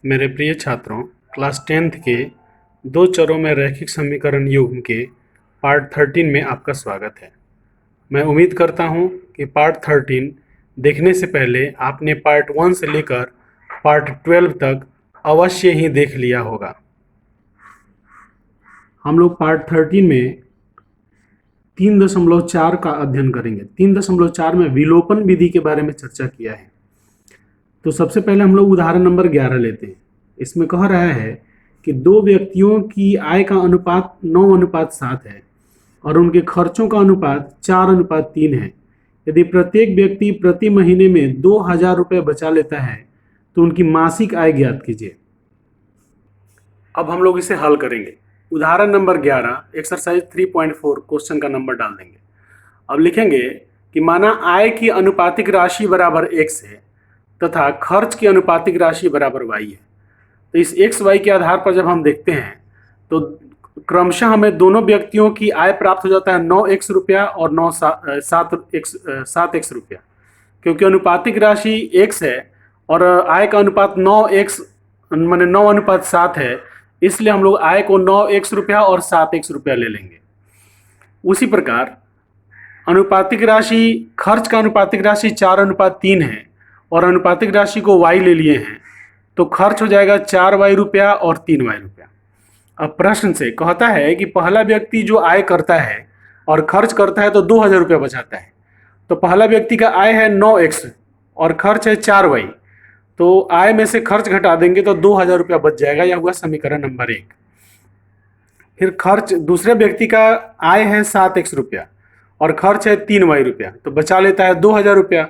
मेरे प्रिय छात्रों, क्लास 10th के दो चरों में रैखिक समीकरण युग्म के पार्ट 13 में आपका स्वागत है। मैं उम्मीद करता हूं कि पार्ट 13 देखने से पहले आपने पार्ट 1 से लेकर पार्ट 12 तक अवश्य ही देख लिया होगा। हम लोग पार्ट 13 में 3.4 का अध्ययन करेंगे। 3.4 में विलोपन विधि के बारे में चर्चा किया है। तो सबसे पहले हम लोग उदाहरण नंबर 11 लेते हैं। इसमें कह रहा है कि दो व्यक्तियों की आय का अनुपात 9:7 है और उनके खर्चों का अनुपात 4:3 है। यदि प्रत्येक व्यक्ति प्रति महीने में 2,000 रुपये बचा लेता है तो उनकी मासिक आय ज्ञात कीजिए। अब हम लोग इसे हल करेंगे। उदाहरण नंबर 11 एक्सरसाइज 3.4 क्वेश्चन का नंबर डाल देंगे। अब लिखेंगे कि माना आय की अनुपातिक राशि बराबर x है तथा खर्च की अनुपातिक राशि बराबर y है। तो इस एक्स वाई के आधार पर जब हम देखते हैं तो क्रमशः हमें दोनों व्यक्तियों की आय प्राप्त हो जाता है 9x रुपया और 7x रुपया, क्योंकि अनुपातिक राशि x है और आय का अनुपात 9x माने 9:7 है, इसलिए हम लोग आय को 9x रुपया और 7x रुपया ले लेंगे। उसी प्रकार अनुपातिक राशि खर्च का अनुपातिक राशि 4:3 है और अनुपातिक राशि को y ले लिए हैं, तो खर्च हो जाएगा 4y रुपया और 3y रुपया। अब प्रश्न से कहता है कि पहला व्यक्ति जो आय करता है और खर्च करता है तो 2,000 रुपया बचाता है। तो पहला व्यक्ति का आय है 9x और खर्च है 4y, तो आय में से खर्च घटा देंगे तो 2,000 रुपया बच जाएगा। यह हुआ समीकरण नंबर 1। फिर खर्च दूसरे व्यक्ति का आय है 7x रुपया और खर्च है 3y रुपया, तो बचा लेता है 2,000 रुपया।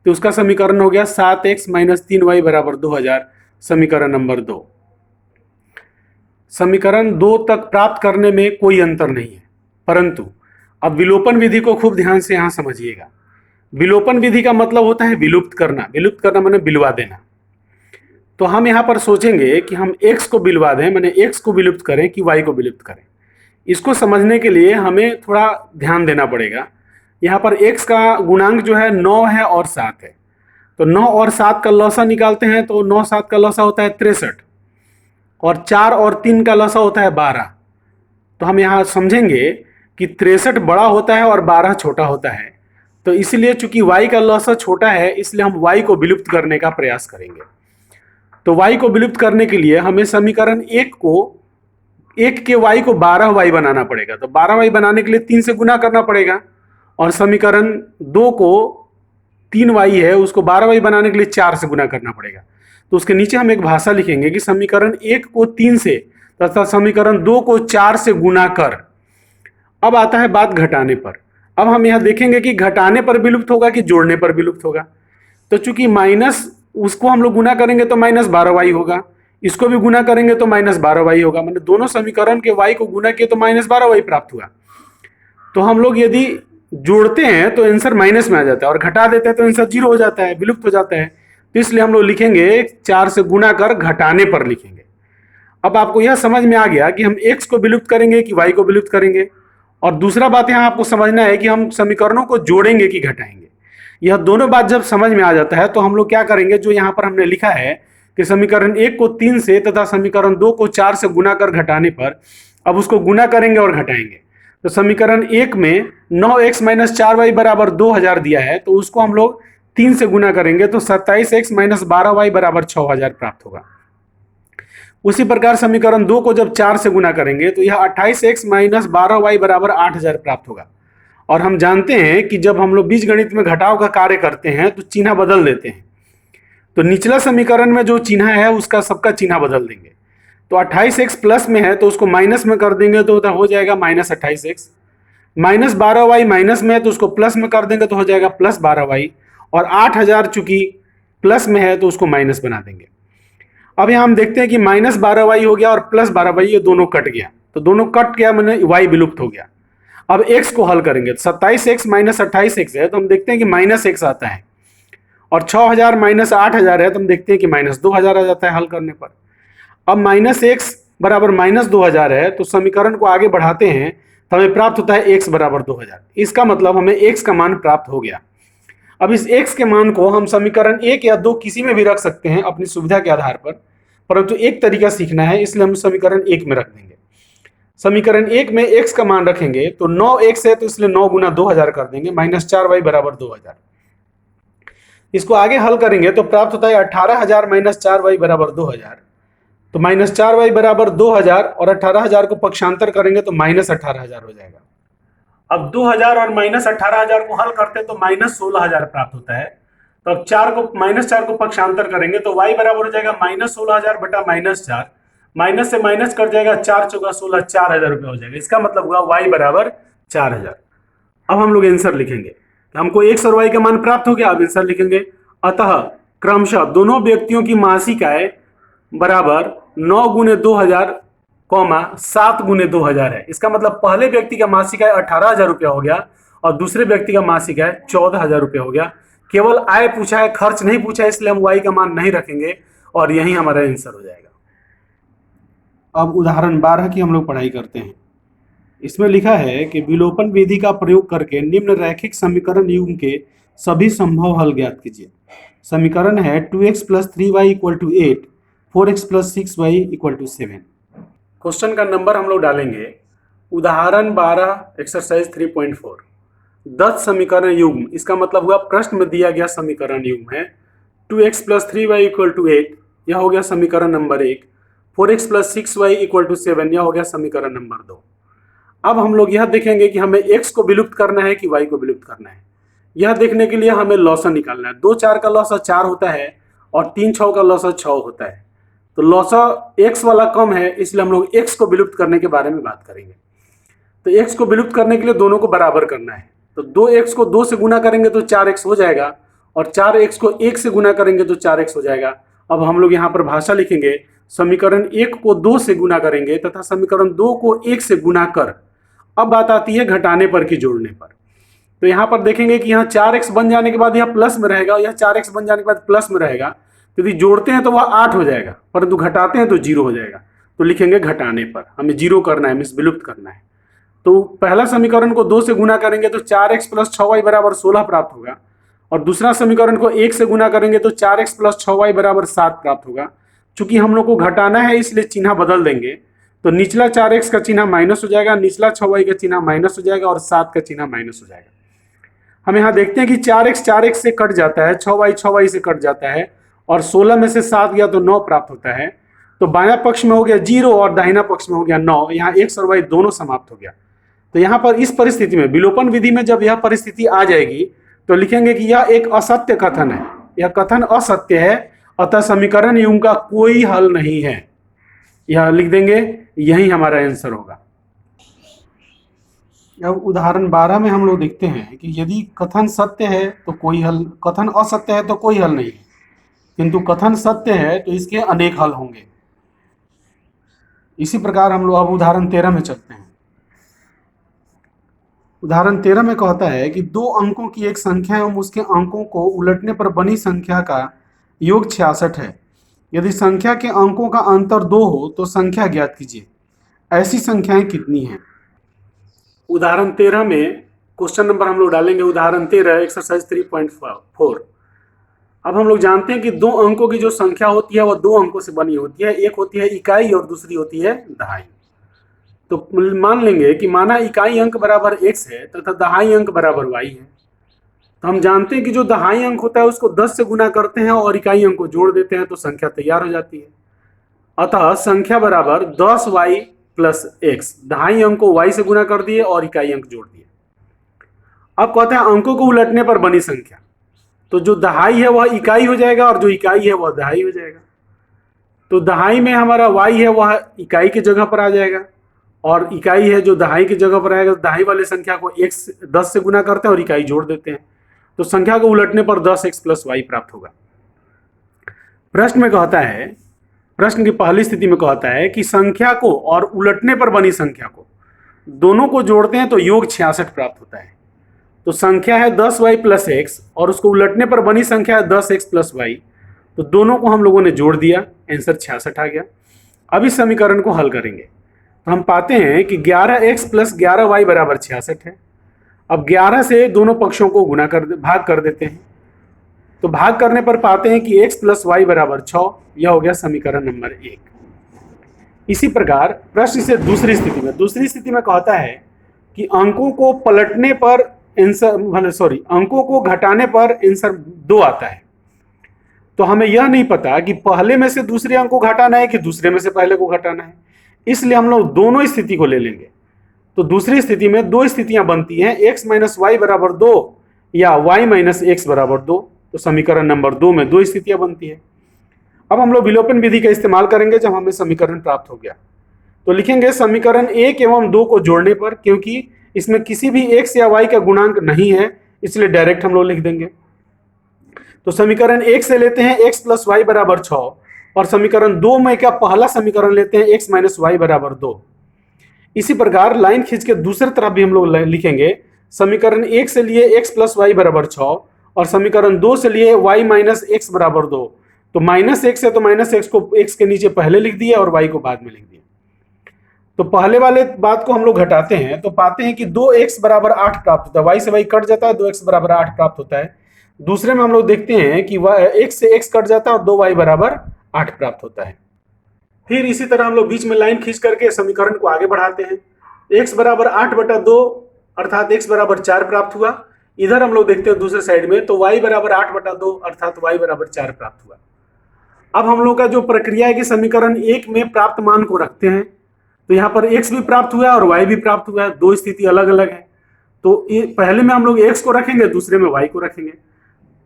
तो उसका समीकरण हो गया 7x - 3y बराबर 2,000, समीकरण नंबर 2। समीकरण 2 तक प्राप्त करने में कोई अंतर नहीं है, परंतु अब विलोपन विधि को खूब ध्यान से यहाँ समझिएगा। विलोपन विधि का मतलब होता है विलुप्त करना। विलुप्त करना माने बिलवा देना। तो हम यहाँ पर सोचेंगे कि हम x को बिलवा दें, माने x को विलुप्त करें कि y को विलुप्त करें। इसको समझने के लिए हमें थोड़ा ध्यान देना पड़ेगा। यहाँ पर x का गुणांक जो है 9 है और 7 है, तो 9 और 7 का लौसा निकालते हैं तो 9 7 का लौसा होता है 63 और 4 और 3 का लौसा होता है 12। तो हम यहाँ समझेंगे कि 63 बड़ा होता है और 12 छोटा होता है। तो इसलिए चूंकि y का लौसा छोटा है इसलिए हम y को विलुप्त करने का प्रयास करेंगे। तो y को विलुप्त करने के लिए हमें समीकरण 1 के y को 12y बनाना पड़ेगा। तो 12y बनाने के लिए 3 से गुना करना पड़ेगा और समीकरण 2 को 3y है उसको 12y बनाने के लिए 4 से गुना करना पड़ेगा। तो उसके नीचे हम एक भाषा लिखेंगे कि समीकरण 1 को 3 से तथा समीकरण 2 को 4 से गुना कर। अब आता है बात घटाने पर। अब हम यह देखेंगे कि घटाने पर विलुप्त होगा कि जोड़ने पर विलुप्त होगा। तो चूंकि माइनस उसको हम लोग गुना करेंगे तो -12y होगा, इसको भी गुना करेंगे तो -12y होगा, मतलब दोनों समीकरण के y को गुना किए तो -12y प्राप्त हुआ। तो हम लोग यदि जोड़ते हैं तो आंसर माइनस में आ जाता है और घटा देते हैं तो आंसर 0 हो जाता है, विलुप्त हो जाता है। तो इसलिए हम लोग लिखेंगे 4 से गुना कर घटाने पर लिखेंगे। अब आपको यह समझ में आ गया कि हम x को विलुप्त करेंगे कि y को विलुप्त करेंगे। और दूसरा बात यहाँ आपको समझना है कि हम समीकरणों को जोड़ेंगे कि घटाएंगे। यह दोनों बात जब समझ में आ जाता है तो हम लोग क्या करेंगे, जो यहाँ पर हमने लिखा है कि समीकरण 1 को 3 से तथा समीकरण 2 को 4 से गुना कर घटाने पर, अब उसको गुना करेंगे और घटाएंगे। तो समीकरण 1 में 9x - 4y बराबर 2,000 दिया है, तो उसको हम लोग 3 से गुना करेंगे तो 27x - 12y बराबर 6,000 प्राप्त होगा। उसी प्रकार समीकरण 2 को जब 4 से गुना करेंगे तो यह 28x - 12y बराबर 8,000 प्राप्त होगा। और हम जानते हैं कि जब हम लोग बीजगणित में घटाव का कार्य करते हैं तो चिन्ह बदल देते हैं। तो निचला समीकरण में जो चिन्ह है उसका सबका चिन्ह बदल देंगे। तो 28x प्लस में है तो उसको माइनस में कर देंगे तो हो जाएगा -28x। -12y माइनस में है तो उसको प्लस में कर देंगे तो हो जाएगा +12y। और 8,000 चूंकि प्लस में है तो उसको माइनस बना देंगे। अब यहाँ हम देखते हैं कि -12y हो गया और +12y, ये दोनों कट गया। तो दोनों कट गया मैंने y विलुप्त हो गया। अब x को हल करेंगे तो 27x - 28x है तो हम देखते हैं कि -x आता है और 6,000 - 8,000 है तो हम देखते हैं कि -2,000 आ जाता है हल करने पर। अब -x बराबर -2,000 है तो समीकरण को आगे बढ़ाते हैं तो हमें प्राप्त होता है x बराबर 2,000। इसका मतलब हमें x का मान प्राप्त हो गया। अब इस x के मान को हम समीकरण 1 या 2 किसी में भी रख सकते हैं अपनी सुविधा के आधार पर। परंतु एक तरीका सीखना है, इसलिए हम समीकरण 1 में रख देंगे। समीकरण 1 में x का मान रखेंगे तो 9x है, तो इसलिए 9 गुना 2000 कर देंगे, -4y बराबर 2000। इसको आगे हल करेंगे तो प्राप्त होता है 18,000 - 4y बराबर 2000। तो -4y बराबर 2000 और 18,000 को पक्षांतर करेंगे तो -18,000 हो जाएगा। अब 2000 और -18,000 को हल करते हैं तो -16,000 प्राप्त होता है। तो अब -4 को पक्षांतर करेंगे तो y बराबर हो जाएगा -16,000 बटा -4, माइनस से माइनस कट जाएगा, 4 चौका 16, 4,000 रुपये हो जाएगा। इसका मतलब हुआ y बराबर 4,000। अब हम लोग आंसर लिखेंगे, हमको x और y का मान प्राप्त हो गया। अब आंसर लिखेंगे, अतः क्रमशः दोनों व्यक्तियों की मासिक आय बराबर 9 गुने 2000, 7 गुने 2000 है। इसका मतलब पहले व्यक्ति का मासिक आय 18,000 रुपया हो गया और दूसरे व्यक्ति का मासिक आय 14,000 रुपया हो गया। केवल आय पूछा है, खर्च नहीं पूछा है, इसलिए हम y का मान नहीं रखेंगे और यही हमारा आंसर हो जाएगा। अब उदाहरण 12 की हम लोग पढ़ाई करते हैं। इसमें लिखा है कि विलोपन विधि का प्रयोग करके निम्न रैखिक समीकरण युग्म के सभी संभव हल ज्ञात कीजिए। समीकरण है 2x + 3y = 8, 4x + 6y = 7। Question का नंबर हम लोग डालेंगे उदाहरण 12 एक्सरसाइज 3.4। 10 समीकरण युग्म, इसका मतलब हुआ प्रश्न में दिया गया समीकरण युग्म है। 2x + 3y = 8, यह हो गया समीकरण नंबर 1। 4x + 6y = 7, यह हो गया समीकरण नंबर 2। अब हम लोग यह देखेंगे कि हमें x को विलुप्त करना है कि y को विलुप्त करना है। यह देखने के लिए हमें लॉसा निकालना है। 2 4 का लॉसा 4 होता है और 3 6 का लॉसा 6 होता है। तो लॉसा x वाला कम है, इसलिए हम लोग x को विलुप्त करने के बारे में बात करेंगे। तो x को विलुप्त करने के लिए दोनों को बराबर करना है। तो 2x को 2 से गुना करेंगे तो 4x हो जाएगा और 4x को 1 से गुना करेंगे तो 4x हो जाएगा। अब हम लोग यहाँ पर भाषा लिखेंगे, समीकरण 1 को 2 से गुना करेंगे तथा समीकरण 2 को 1 से गुना कर। अब बात आती है घटाने पर कि जोड़ने पर। तो यहाँ पर देखेंगे कि यहाँ 4x बन जाने के बाद यह प्लस में रहेगा, यह 4x बन जाने के बाद प्लस में रहेगा। तो यदि जोड़ते हैं तो वह 8 हो जाएगा, परंतु घटाते हैं तो 0 हो जाएगा। तो लिखेंगे घटाने पर, हमें 0 करना है, मीन्स विलुप्त करना है। तो पहला समीकरण को 2 से गुना करेंगे तो 4x + 6y बराबर 16 प्राप्त होगा और दूसरा समीकरण को 1 से गुना करेंगे तो 4x + 6y बराबर 7 प्राप्त होगा। चूंकि हम लोग को घटाना है इसलिए चिन्ह बदल देंगे। तो निचला 4x का चिन्ह माइनस हो जाएगा, निचला 6y का चिन्ह माइनस हो जाएगा और 7 का चिन्ह माइनस हो जाएगा। हम यहाँ देखते हैं कि 4x 4x से कट जाता है, 6y 6y से कट जाता है और 16 में से 7 गया तो 9 प्राप्त होता है। तो बायां पक्ष में हो गया 0 और दाहिना पक्ष में हो गया 9। यहाँ x और y दोनों समाप्त हो गया। तो यहाँ पर इस परिस्थिति में, विलोपन विधि में जब यह परिस्थिति आ जाएगी तो लिखेंगे कि यह एक असत्य कथन है, यह कथन असत्य है, अतः समीकरण युग्म का कोई हल नहीं है। यह लिख देंगे, यही हमारा आंसर होगा। अब उदाहरण 12 में हम लोग देखते हैं कि यदि कथन सत्य है तो कोई हल, कथन असत्य है तो कोई हल नहीं है, किंतु कथन सत्य है तो इसके अनेक हल होंगे। इसी प्रकार हम लोग अब उदाहरण 13 में चलते हैं। उदाहरण 13 में कहता है कि 2 अंकों की एक संख्या एवं उसके अंकों को उलटने पर बनी संख्या का योग 66 है। यदि संख्या के अंकों का अंतर 2 हो तो संख्या ज्ञात कीजिए। ऐसी संख्याएं कितनी हैं? उदाहरण 13 में क्वेश्चन नंबर हम लोग डालेंगे उदाहरण 13 एक्सरसाइज 3.4। अब हम लोग जानते हैं कि 2 अंकों की जो संख्या होती है वह 2 अंकों से बनी होती है। एक होती है इकाई और दूसरी होती है दहाई। तो मान लेंगे कि माना इकाई अंक बराबर x है तथा दहाई अंक बराबर y है। तो हम जानते हैं कि जो दहाई अंक होता है उसको 10 से गुना करते हैं और इकाई अंक को जोड़ देते हैं तो संख्या तैयार हो जाती है। अतः संख्या बराबर 10y + x। दहाई अंक को y से गुना कर दिए और इकाई अंक जोड़ दिए। अब कहते हैं अंकों को उलटने पर बनी संख्या। तो जो दहाई है वह इकाई हो जाएगा और जो इकाई है वह दहाई हो जाएगा। तो दहाई में हमारा y है वह इकाई की जगह पर आ जाएगा और इकाई है जो दहाई की जगह पर आएगा। दहाई वाले संख्या को 10 से गुना करते हैं और इकाई जोड़ देते हैं तो संख्या को उलटने पर 10x + y प्राप्त होगा। प्रश्न में कहता है, प्रश्न की पहली स्थिति में कहता है कि संख्या को और उलटने पर बनी संख्या को दोनों को जोड़ते हैं तो योग 66 प्राप्त होता है। तो संख्या है 10y + x और उसको उलटने पर बनी संख्या है 10x + y। तो दोनों को हम लोगों ने जोड़ दिया, आंसर 66 आ गया। अब इस समीकरण को हल करेंगे तो हम पाते हैं कि 11x + 11y बराबर 66 है। अब 11 से दोनों पक्षों को भाग कर देते हैं। तो भाग करने पर पाते हैं कि x प्लस वाई बराबर 6। यह हो गया समीकरण नंबर 1। इसी प्रकार प्रश्न से दूसरी स्थिति में कहता है कि अंकों को पलटने पर अंकों को घटाने पर आंसर 2 आता है। तो हमें यह नहीं पता कि पहले में से दूसरे अंक को घटाना है कि दूसरे में से पहले को घटाना है, इसलिए हम लोग दोनों स्थिति को ले लेंगे। तो दूसरी स्थिति में 2 स्थितियां बनती हैं, x माइनस वाई बराबर 2 या y माइनस एक्स बराबर 2। तो समीकरण नंबर 2 में 2 स्थितियां बनती है। अब हम लोग विलोपन विधि का इस्तेमाल करेंगे जब हमें समीकरण प्राप्त हो गया। तो लिखेंगे समीकरण 1 एवं 2 को जोड़ने पर, क्योंकि इसमें किसी भी x या y का गुणांक नहीं है इसलिए डायरेक्ट हम लोग लिख देंगे। तो समीकरण 1 से लेते हैं x प्लस वाई बराबर 6 और समीकरण 2 में क्या पहला समीकरण लेते हैं x माइनस वाई बराबर 2। इसी प्रकार लाइन खींच के दूसरी तरफ भी हम लोग लिखेंगे समीकरण 1 से लिए x प्लस वाई बराबर 6 और समीकरण 2 से लिए y माइनस एक्स बराबर 2। तो माइनस एक्स है तो माइनस एक्स को x के नीचे पहले लिख दिया और y को बाद में लिख दिया। तो पहले वाले बात को हम लोग घटाते हैं तो पाते हैं कि 2x बराबर 8 प्राप्त होता है, y से y कट जाता है, 2x बराबर 8 प्राप्त होता है। दूसरे में हम लोग देखते हैं कि x से x कट जाता है और 2y बराबर 8 प्राप्त होता है। फिर इसी तरह हम लोग बीच में लाइन खींच करके समीकरण को आगे बढ़ाते हैं। x बराबर 8/2 अर्थात x बराबर 4 प्राप्त हुआ। इधर हम लोग देखते हैं दूसरे साइड में तो y बराबर 8/2 अर्थात y बराबर 4 प्राप्त हुआ। अब हम लोग का जो प्रक्रिया है कि समीकरण 1 में प्राप्त मान को रखते हैं। तो यहाँ पर x भी प्राप्त हुआ और y भी प्राप्त हुआ है, 2 स्थिति अलग अलग है। तो पहले में हम लोग x को रखेंगे, दूसरे में y को रखेंगे।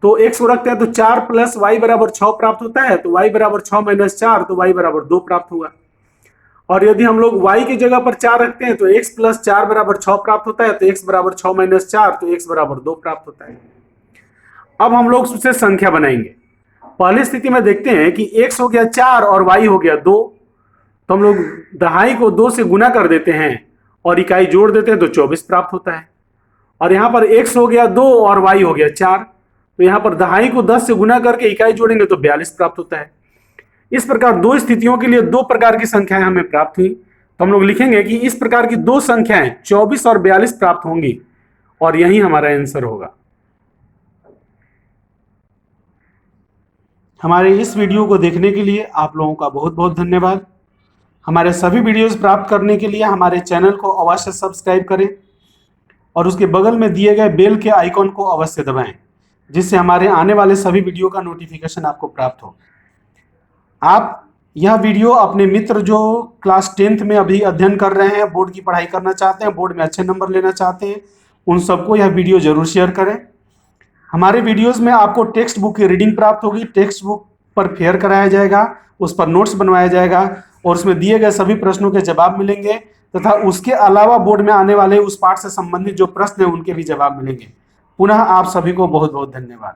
तो x को रखते हैं तो 4 प्लस y बराबर 6 प्राप्त होता है, तो y बराबर 6 माइनस 4 तो y बराबर 2 प्राप्त हुआ। और यदि हम लोग y की जगह पर 4 रखते हैं तो x प्लस 4 बराबर 6 प्राप्त होता है, तो x बराबर 6 माइनस 4 तो x बराबर 2 प्राप्त होता है। अब हम लोग उससे संख्या बनाएंगे। पहली स्थिति में देखते हैं कि x हो गया 4 और y हो गया 2। तो हम लोग दहाई को 2 से गुना कर देते हैं और इकाई जोड़ देते हैं तो 24 प्राप्त होता है। और यहाँ पर x हो गया 2 और y हो गया 4। तो यहाँ पर दहाई को 10 से गुना करके इकाई जोड़ेंगे तो 42 प्राप्त होता है। इस प्रकार 2 स्थितियों के लिए 2 प्रकार की संख्याएं हमें प्राप्त हुई। तो हम लोग लिखेंगे कि इस प्रकार की 2 संख्याएं 24 और 42 प्राप्त होंगी और यही हमारा आंसर होगा। हमारे इस वीडियो को देखने के लिए आप लोगों का बहुत बहुत धन्यवाद। हमारे सभी वीडियोस प्राप्त करने के लिए हमारे चैनल को अवश्य सब्सक्राइब करें और उसके बगल में दिए गए बेल के आइकॉन को अवश्य दबाएं, जिससे हमारे आने वाले सभी वीडियो का नोटिफिकेशन आपको प्राप्त हो। आप यह वीडियो अपने मित्र जो क्लास 10th में अभी अध्ययन कर रहे हैं, बोर्ड की पढ़ाई करना चाहते हैं, बोर्ड में अच्छे नंबर लेना चाहते हैं, उन सबको यह वीडियो जरूर शेयर करें। हमारे वीडियोस में आपको टेक्स्ट बुक की रीडिंग प्राप्त होगी, टेक्स्ट बुक पर फेयर कराया जाएगा, उस पर नोट्स बनवाया जाएगा और उसमें दिए गए सभी प्रश्नों के जवाब मिलेंगे तथा उसके अलावा बोर्ड में आने वाले उस पाठ से संबंधित जो प्रश्न हैं उनके भी जवाब मिलेंगे। पुनः आप सभी को बहुत बहुत धन्यवाद।